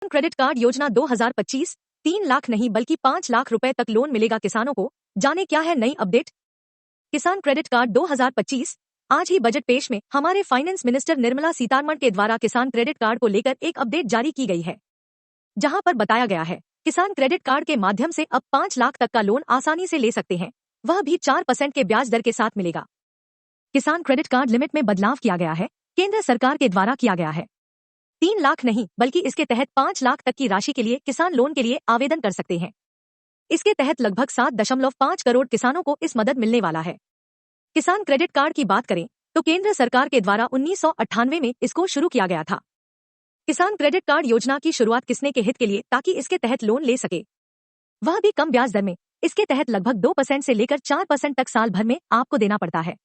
Credit card योजना 2025, 3 लाख नहीं बल्कि 5 लाख रुपए तक लोन मिलेगा किसानों को। जाने क्या है नई अपडेट। किसान क्रेडिट कार्ड 2025। आज ही बजट पेश में हमारे फाइनेंस मिनिस्टर निर्मला सीतारमण के द्वारा किसान क्रेडिट कार्ड को लेकर एक अपडेट जारी की गई है, जहां पर बताया गया है किसान क्रेडिट कार्ड के माध्यम से अब 5 लाख तक का लोन आसानी से ले सकते हैं, वह भी 4% के ब्याज दर के साथ मिलेगा। किसान क्रेडिट कार्ड लिमिट में बदलाव किया गया है, केंद्र सरकार के द्वारा किया गया है। 3 लाख नहीं बल्कि इसके तहत 5 लाख तक की राशि के लिए किसान लोन के लिए आवेदन कर सकते हैं। इसके तहत लगभग 7.5 करोड़ किसानों को इस मदद मिलने वाला है। किसान क्रेडिट कार्ड की बात करें तो केंद्र सरकार के द्वारा 1998 में इसको शुरू किया गया था। किसान क्रेडिट कार्ड योजना की शुरुआत किसने के हित के लिए, ताकि इसके तहत लोन ले सके, वह भी कम ब्याज दर में। इसके तहत लगभग 2% से लेकर 4% तक साल भर में आपको देना पड़ता है।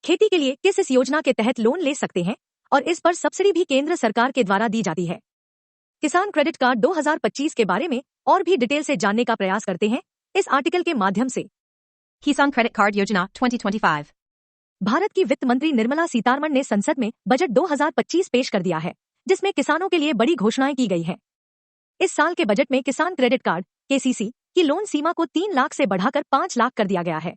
खेती के लिए किस इस योजना के तहत लोन ले सकते हैं और इस पर सब्सिडी भी केंद्र सरकार के द्वारा दी जाती है। किसान क्रेडिट कार्ड 2025 के बारे में और भी डिटेल से जानने का प्रयास करते हैं इस आर्टिकल के माध्यम से। किसान क्रेडिट कार्ड योजना 2025। भारत की वित्त मंत्री निर्मला सीतारमण ने संसद में बजट 2025 पेश कर दिया है, जिसमें किसानों के लिए बड़ी घोषणाएं की गई हैं। इस साल के बजट में किसान क्रेडिट कार्ड केसीसी की लोन सीमा को 3 लाख से बढ़ाकर 5 लाख कर दिया गया है।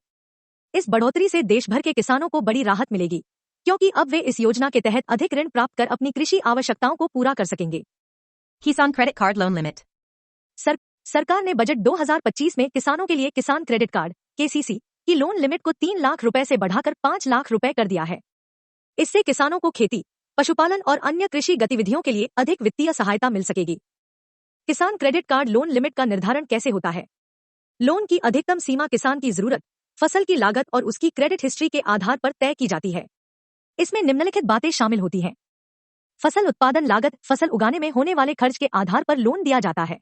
इस बढ़ोतरी से देश भर के किसानों को बड़ी राहत मिलेगी, क्योंकि अब वे इस योजना के तहत अधिक ऋण प्राप्त कर अपनी कृषि आवश्यकताओं को पूरा कर सकेंगे। किसान क्रेडिट कार्ड लोन लिमिट। सरकार ने बजट 2025 में किसानों के लिए किसान क्रेडिट कार्ड केसीसी की लोन लिमिट को 3 लाख रुपए से बढ़ाकर 5 लाख रुपए कर दिया है। इससे किसानों को खेती, पशुपालन और अन्य कृषि गतिविधियों के लिए अधिक वित्तीय सहायता मिल सकेगी। किसान क्रेडिट कार्ड लोन लिमिट का निर्धारण कैसे होता है। लोन की अधिकतम सीमा किसान की जरूरत, फसल की लागत और उसकी क्रेडिट हिस्ट्री के आधार पर तय की जाती है। इसमें निम्नलिखित बातें शामिल होती हैं। फसल उत्पादन लागत, फसल उगाने में होने वाले खर्च के आधार पर लोन दिया जाता है।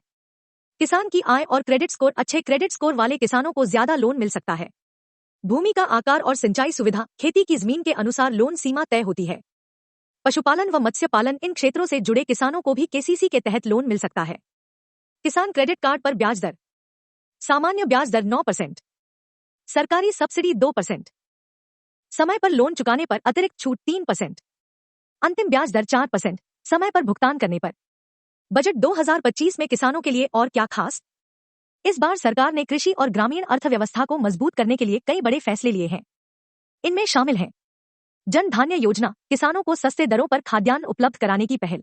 किसान की आय और क्रेडिट स्कोर, अच्छे क्रेडिट स्कोर वाले किसानों को ज्यादा लोन मिल सकता है। भूमि का आकार और सिंचाई सुविधा, खेती की जमीन के अनुसार लोन सीमा तय होती है। पशुपालन व मत्स्य पालन, इन क्षेत्रों से जुड़े किसानों को भी केसीसी के तहत लोन मिल सकता है। किसान क्रेडिट कार्ड पर ब्याज दर, सामान्य ब्याज दर 9%, सरकारी सब्सिडी 2%, समय पर लोन चुकाने पर अतिरिक्त छूट 3%, अंतिम ब्याज दर 4%, समय पर भुगतान करने पर। बजट 2025 में किसानों के लिए और क्या खास। इस बार सरकार ने कृषि और ग्रामीण अर्थव्यवस्था को मजबूत करने के लिए कई बड़े फैसले लिए हैं। इनमें शामिल हैं जन धान्य योजना, किसानों को सस्ते दरों पर खाद्यान्न उपलब्ध कराने की पहल।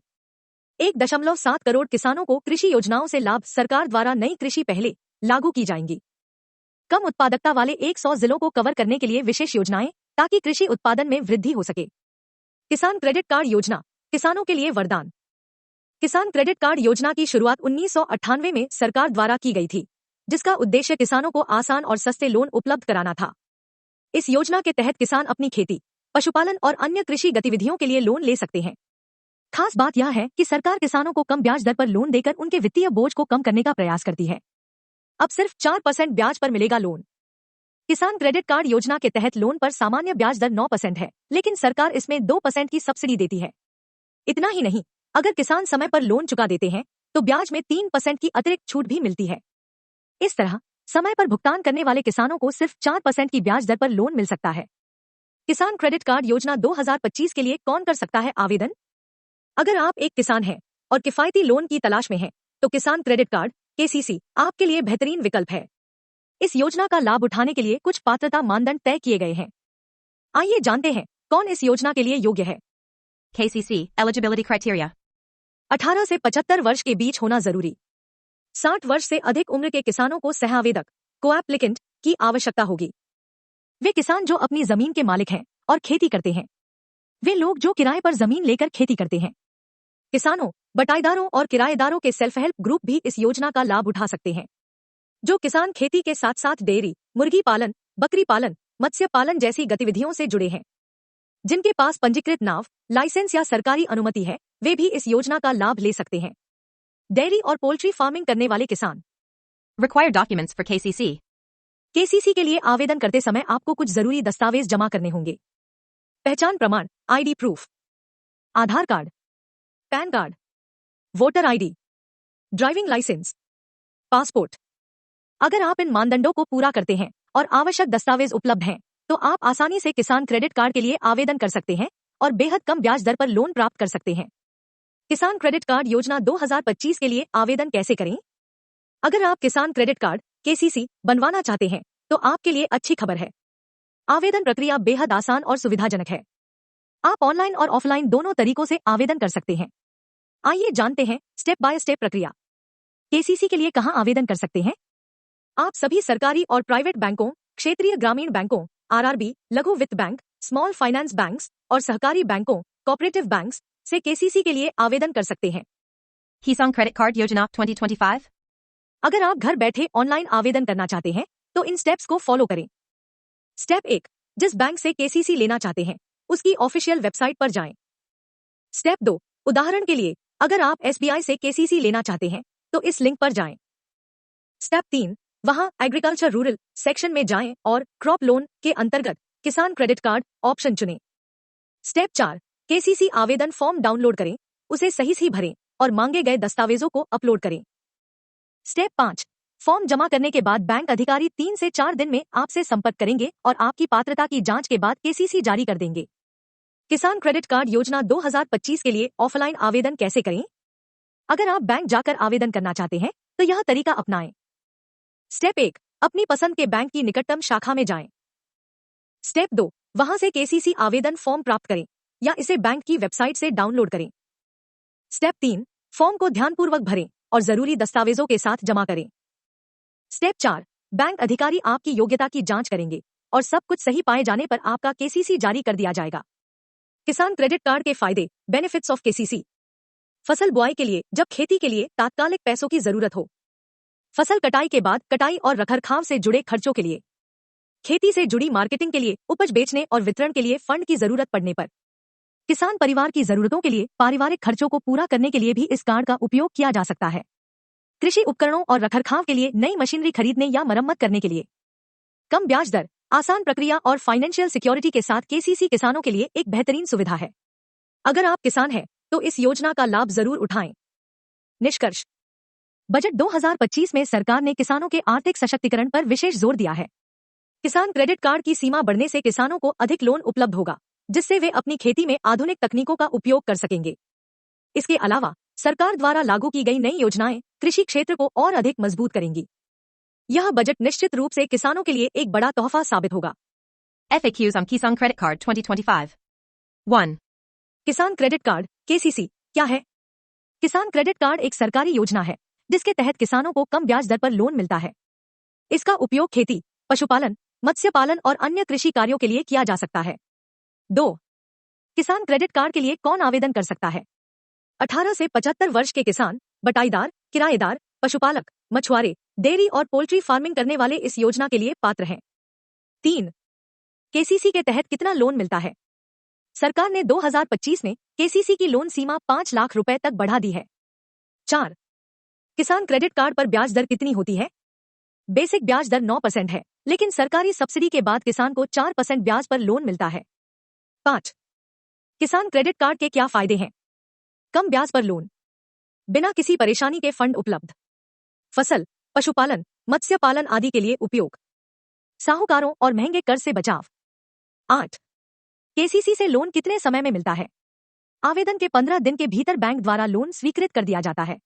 1.7 करोड़ किसानों को कृषि योजनाओं से लाभ, सरकार द्वारा नई कृषि पहलें लागू की जाएंगी। कम उत्पादकता वाले 100 जिलों को कवर करने के लिए विशेष योजनाएं, ताकि कृषि उत्पादन में वृद्धि हो सके। किसान क्रेडिट कार्ड योजना, किसानों के लिए वरदान। किसान क्रेडिट कार्ड योजना की शुरुआत 1998 में सरकार द्वारा की गई थी, जिसका उद्देश्य किसानों को आसान और सस्ते लोन उपलब्ध कराना था। इस योजना के तहत किसान अपनी खेती, पशुपालन और अन्य कृषि गतिविधियों के लिए लोन ले सकते हैं। खास बात यह है कि सरकार किसानों को कम ब्याज दर पर लोन देकर उनके वित्तीय बोझ को कम करने का प्रयास करती है। अब सिर्फ 4% ब्याज पर मिलेगा लोन। किसान क्रेडिट कार्ड योजना के तहत लोन पर सामान्य ब्याज दर 9% है, लेकिन सरकार इसमें 2% की सब्सिडी देती है। इतना ही नहीं, अगर किसान समय पर लोन चुका देते हैं तो ब्याज में 3% की अतिरिक्त छूट भी मिलती है। इस तरह समय पर भुगतान करने वाले किसानों को सिर्फ 4% की ब्याज दर पर लोन मिल सकता है। किसान क्रेडिट कार्ड योजना 2025 के लिए कौन कर सकता है आवेदन। अगर आप एक किसान हैं और किफायती लोन की तलाश में हैं, तो किसान क्रेडिट कार्ड केसीसी आपके लिए बेहतरीन विकल्प है। इस योजना का लाभ उठाने के लिए कुछ पात्रता मानदंड तय किए गए हैं। आइए जानते हैं कौन इस योजना के लिए योग्य है। KCC eligibility criteria। 18 से 75 वर्ष के बीच होना जरूरी। 60 वर्ष से अधिक उम्र के किसानों को सह आवेदक कोएप्लिकेंट की आवश्यकता होगी। वे किसान जो अपनी जमीन के मालिक हैं और खेती करते हैं। वे लोग जो किराए पर जमीन लेकर खेती करते हैं। किसानों, बटाईदारों और किराएदारों के सेल्फ हेल्प ग्रुप भी इस योजना का लाभ उठा सकते हैं। जो किसान खेती के साथ साथ डेयरी, मुर्गी पालन, बकरी पालन, मत्स्य पालन जैसी गतिविधियों से जुड़े हैं। जिनके पास पंजीकृत नाव, लाइसेंस या सरकारी अनुमति है, वे भी इस योजना का लाभ ले सकते हैं। डेयरी और पोल्ट्री फार्मिंग करने वाले किसान। Required documents for KCC। KCC के लिए आवेदन करते समय आपको कुछ जरूरी दस्तावेज जमा करने होंगे। पहचान प्रमाण, ID proof, Aadhaar card, PAN card, voter ID, driving licence, passport. अगर आप इन मानदंडों को पूरा करते हैं और आवश्यक दस्तावेज उपलब्ध हैं, तो आप आसानी से किसान क्रेडिट कार्ड के लिए आवेदन कर सकते हैं और बेहद कम ब्याज दर पर लोन प्राप्त कर सकते हैं। किसान क्रेडिट कार्ड योजना 2025 के लिए आवेदन कैसे करें? अगर आप किसान क्रेडिट कार्ड केसीसी बनवाना चाहते हैं तो आपके लिए अच्छी खबर है। आवेदन प्रक्रिया बेहद आसान और सुविधाजनक है। आप ऑनलाइन और ऑफलाइन दोनों तरीकों से आवेदन कर सकते हैं। आइए जानते हैं स्टेप बाय स्टेप प्रक्रिया। केसीसी के लिए कहां आवेदन कर सकते हैं? आप सभी सरकारी और प्राइवेट बैंकों, क्षेत्रीय ग्रामीण बैंकों, आरआरबी, लघु वित्त बैंक, स्मॉल फाइनेंस बैंक्स और सहकारी बैंकों, कोऑपरेटिव बैंक्स से केसीसी के लिए आवेदन कर सकते हैं। Kissan Credit Card Yojana 2025. अगर आप घर बैठे ऑनलाइन आवेदन करना चाहते हैं तो इन स्टेप्स को फॉलो करें। स्टेप 1, जिस बैंक से केसीसी लेना चाहते हैं उसकी ऑफिशियल वेबसाइट पर जाएं। स्टेप 2, उदाहरण के लिए अगर आप एसबीआई से केसीसी लेना चाहते हैं तो इस लिंक पर जाएं। स्टेप 3, वहां एग्रीकल्चर रूरल सेक्शन में जाएं और क्रॉप लोन के अंतर्गत किसान क्रेडिट कार्ड ऑप्शन चुनें। स्टेप 4, केसीसी आवेदन फॉर्म डाउनलोड करें, उसे सही भरें और मांगे गए दस्तावेजों को अपलोड करें। स्टेप 5, फॉर्म जमा करने के बाद बैंक अधिकारी 3 से 4 दिन में आपसे संपर्क करेंगे और आपकी पात्रता की जांच के बाद केसीसी जारी कर देंगे। किसान क्रेडिट कार्ड योजना 2025 के लिए ऑफलाइन आवेदन कैसे करें? अगर आप बैंक जाकर आवेदन करना चाहते हैं तो यह तरीका अपनाएं। स्टेप 1, अपनी पसंद के बैंक की निकटतम शाखा में जाएं। स्टेप 2, वहां से केसीसी आवेदन फॉर्म प्राप्त करें या इसे बैंक की वेबसाइट से डाउनलोड करें। स्टेप 3, फॉर्म को ध्यानपूर्वक भरें और जरूरी दस्तावेजों के साथ जमा करें। स्टेप 4, बैंक अधिकारी आपकी योग्यता की जांच करेंगे और सब कुछ सही पाए जाने पर आपका केसीसी जारी कर दिया जाएगा। किसान क्रेडिट कार्ड के फायदे, बेनिफिट्स ऑफ केसीसी। फसल बुआई के लिए, जब खेती के लिए तात्कालिक पैसों की जरूरत हो। फसल कटाई के बाद कटाई और रखरखाव से जुड़े खर्चों के लिए। खेती से जुड़ी मार्केटिंग के लिए, उपज बेचने और वितरण के लिए फंड की जरूरत पड़ने पर। किसान परिवार की जरूरतों के लिए पारिवारिक खर्चों को पूरा करने के लिए भी इस कार्ड का उपयोग किया जा सकता है। कृषि उपकरणों और रखरखाव के लिए, नई मशीनरी खरीदने या मरम्मत करने के लिए। कम ब्याज दर, आसान प्रक्रिया और फाइनेंशियल सिक्योरिटी के साथ केसीसी किसानों के लिए एक बेहतरीन सुविधा है। अगर आप किसान हैं तो इस योजना का लाभ जरूर उठाएं। निष्कर्ष, बजट 2025 में सरकार ने किसानों के आर्थिक सशक्तिकरण पर विशेष जोर दिया है। किसान क्रेडिट कार्ड की सीमा बढ़ने से किसानों को अधिक लोन उपलब्ध होगा, जिससे वे अपनी खेती में आधुनिक तकनीकों का उपयोग कर सकेंगे। इसके अलावा सरकार द्वारा लागू की गई नई योजनाएं कृषि क्षेत्र को और अधिक मजबूत करेंगी। यह बजट निश्चित रूप से किसानों के लिए एक बड़ा तोहफा साबित होगा। FAQs on Kissan Credit Card 2025. 1. किसान क्रेडिट कार्ड केसीसी क्या है? किसान क्रेडिट कार्ड एक सरकारी योजना है जिसके तहत किसानों को कम ब्याज दर पर लोन मिलता है। इसका उपयोग खेती, पशुपालन, मत्स्य पालन और अन्य कृषि कार्यों के लिए किया जा सकता है। 2. किसान क्रेडिट कार्ड के लिए कौन आवेदन कर सकता है? 18 से 75 वर्ष के किसान, बटाईदार, किराएदार, पशुपालक, मछुआरे, डेयरी और पोल्ट्री फार्मिंग करने वाले इस योजना के लिए पात्र हैं। 3. केसीसी के तहत कितना लोन मिलता है? सरकार ने 2025 में केसीसी की लोन सीमा 5 लाख रुपए तक बढ़ा दी है। 4. किसान क्रेडिट कार्ड पर ब्याज दर कितनी होती है? बेसिक ब्याज दर 9% है, लेकिन सरकारी सब्सिडी के बाद किसान को 4% ब्याज पर लोन मिलता है। 5. किसान क्रेडिट कार्ड के क्या फायदे हैं? कम ब्याज पर लोन, बिना किसी परेशानी के फंड उपलब्ध, फसल, पशुपालन, मत्स्य पालन आदि के लिए उपयोग, साहूकारों और महंगे कर्ज से बचाव। 8. केसीसी से लोन कितने समय में मिलता है? आवेदन के 15 दिन के भीतर बैंक द्वारा लोन स्वीकृत कर दिया जाता है।